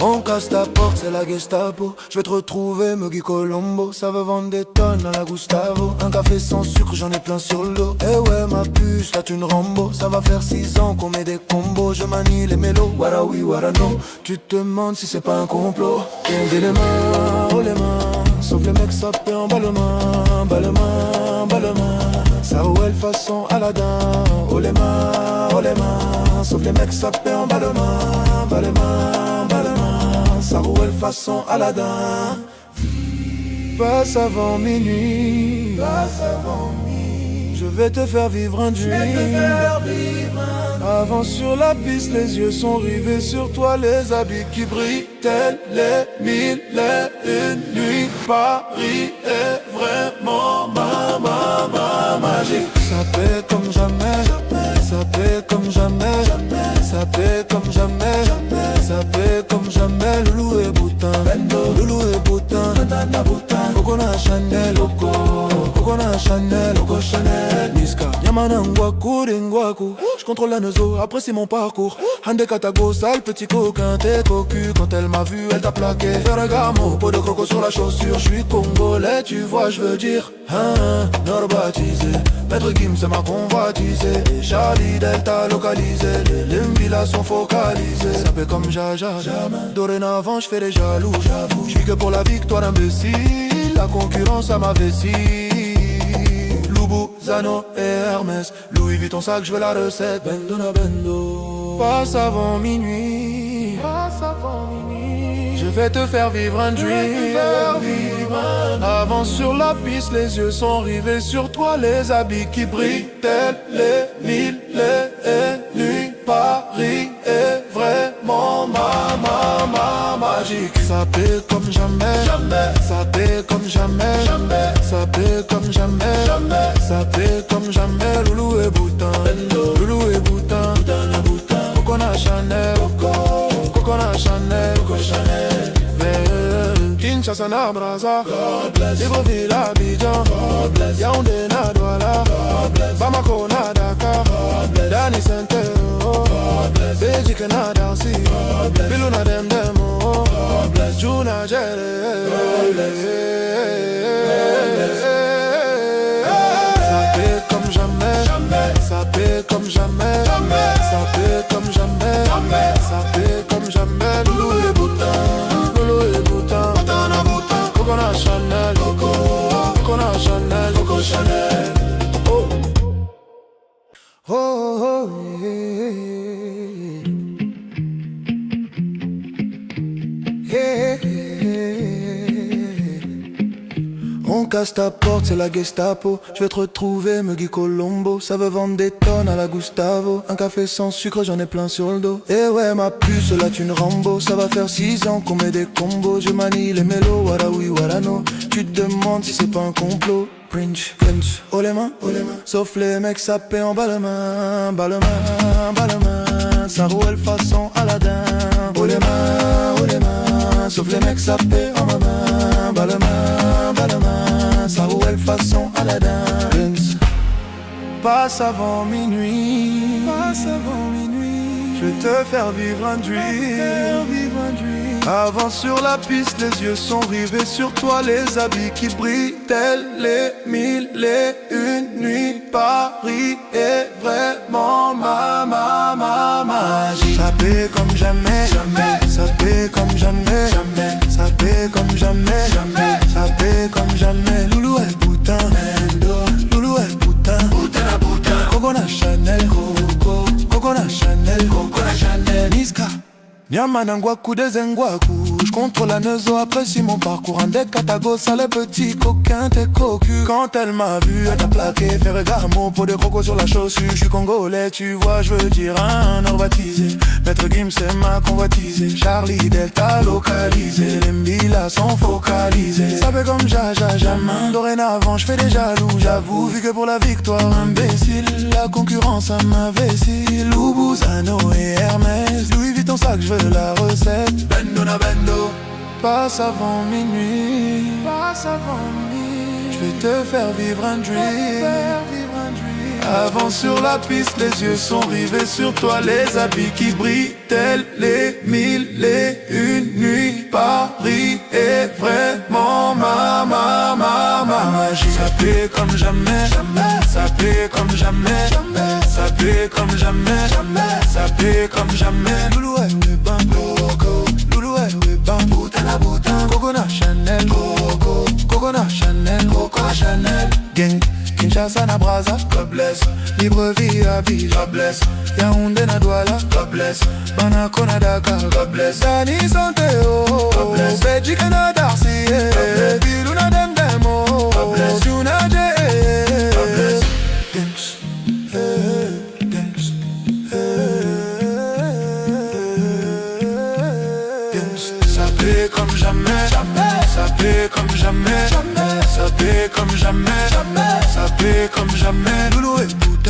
On casse ta porte, c'est la Gestapo. Je vais te retrouver, Muggy Colombo. Ça veut vendre des tonnes à la Gustavo. Un café sans sucre, j'en ai plein sur le dos. Eh ouais, ma puce, là tu une Rambo. Ça va faire 6 ans qu'on met des combos. Je manie les mélos, wara oui, wara no. Tu te demandes si c'est pas un complot. Tendez les mains, oh les mains. Sauf les mecs sapés en ballement, ballement, ballement. Ça roule façon Aladdin. Oh les mains, oh les mains. Sauf les mecs sapés en ballement, ballement, ballement. Ça roule façon Aladdin. Passe avant minuit, passe avant minuit. Je vais te faire vivre un dream. Avance sur la piste, les yeux sont rivés sur toi. Les habits qui brillent, tels les 1001 nuits. Paris est vraiment magique. Ça paie comme jamais, ça paie comme jamais, ça paie comme jamais, ça paie comme jamais. Loulou et boutin, loulou et boutin, Coconut Chanel, Coconut Chanel, Coco Chanel, Niska. Yamana Ngwaku, Ngwaku. Je contrôle la neuzo, apprécie mon parcours. Hande Katago, sale petit coquin, t'es cocu. Quand elle m'a vu, elle t'a plaqué. Ferragamo, peau de coco sur la chaussure. Je suis congolais, tu vois, je veux dire. Norbatisé. Maître Kim, c'est ma convoitisée. Charlie Delta localisé. Les limbillas sont focalisés. Ça fait comme Jaja. Dorénavant, je fais les jaloux. Je vis que pour la victoire, imbécile. La concurrence à ma vessie. Loubou, Zano et Hermès. Louis Vuitton sac, je veux la recette. Bendo na bendo. Passe avant minuit. Passe avant minuit. Je vais te faire vivre un dream. Avance sur la piste, les yeux sont rivés sur toi. Les habits qui brillent, tels les 1001 nuits. Paris est vraiment magique. Ça paie comme jamais, ça paie comme jamais, ça paie comme jamais, ça paie comme jamais. Loulou et boutin, loulou et boutin, Coconut Chanel, Coconut Chanel, Coco Chanel. Kinshasa na Brazza, Libreville Abidjan, Yaoundé na Douala, Bamako na Dakar, Dani Saint-Théo, Belgique na Darcy, Bilou na Demdemo, Juna Jere. Ça paie comme jamais, ça paie comme jamais, ça paie comme jamais, ça paie comme jamais. Loulou et boutin, loulou et boutin, Coconut Chanel, Coconut Chanel, Coco Chanel. Oh, oh, oh, yeah. On casse ta porte, c'est la Gestapo. Je vais te retrouver, Muggy Colombo. Ça veut vendre des tonnes à la Gustavo. Un café sans sucre, j'en ai plein sur le dos. Eh ouais, ma puce, là tu une Rambo. Ça va faire 6 ans qu'on met des combos. Je manie les mélos, wara oui, wara no. Tu te demandes si c'est pas un complot. Prince, oh les mains, sauf les mecs sapés en ballement, ballement, ballement. Ça roule façon Aladdin. Oh les mains, sauf les mecs sapés en main, ballement, ballement. Ça roule façon Aladdin. Passe avant minuit, passe avant minuit. Je vais te faire vivre un dream. Avance sur la piste, les yeux sont rivés sur toi. Les habits qui brillent, tels les 1001 nuits. Paris est vraiment magique. Ça paie comme jamais, ça paie comme jamais, ça paie comme jamais, ça paie comme jamais. Loulou et boutin, loulou et boutin, Coconut Chanel, Coconut Chanel, Coconut Chanel, Niska. Nyamana Ngwaku des Ngwaku. J'contrôle la neuzo, apprécie mon parcours. Un deck Katago, sale petit coquin, t'es cocu. Quand elle m'a vu, elle t'a plaqué. Ferragamo, peau de coco sur la chaussure. J'suis congolais, tu vois, j'veux dire un or baptisé. Maître Kim, c'est ma convoitisée. Charlie Delta localisé. Les limbillas sont focalisés. Ça fait comme Jaja, jamais. Dorénavant, j'fais des jaloux, j'avoue. Vu que pour la victoire, imbécile. La concurrence à ma vessie. Loubou, Zano et Hermès. Louis Vuitton sac, j'veux la recette. Bendo na bendo. Passe avant minuit, passe avant minuit. Je vais te faire vivre un dream. Avance sur la piste, les yeux sont rivés sur toi. Les habits qui brillent, tels les 1001 Kinshasa na Brazza, God bless. Libreville Abidjan, God bless. Yaoundé na Douala, God bless. Bamako na Dakar, God bless. Dani Santé, oh, God bless. Belgique na Darcy, Bilou na Demdem, oh, God bless. Juna J, God bless. Dance, dance, dance. Ça paie comme jamais, ça paie comme jamais, ça paie comme jamais, ça paie comme jamais. Loulou et Bouddha.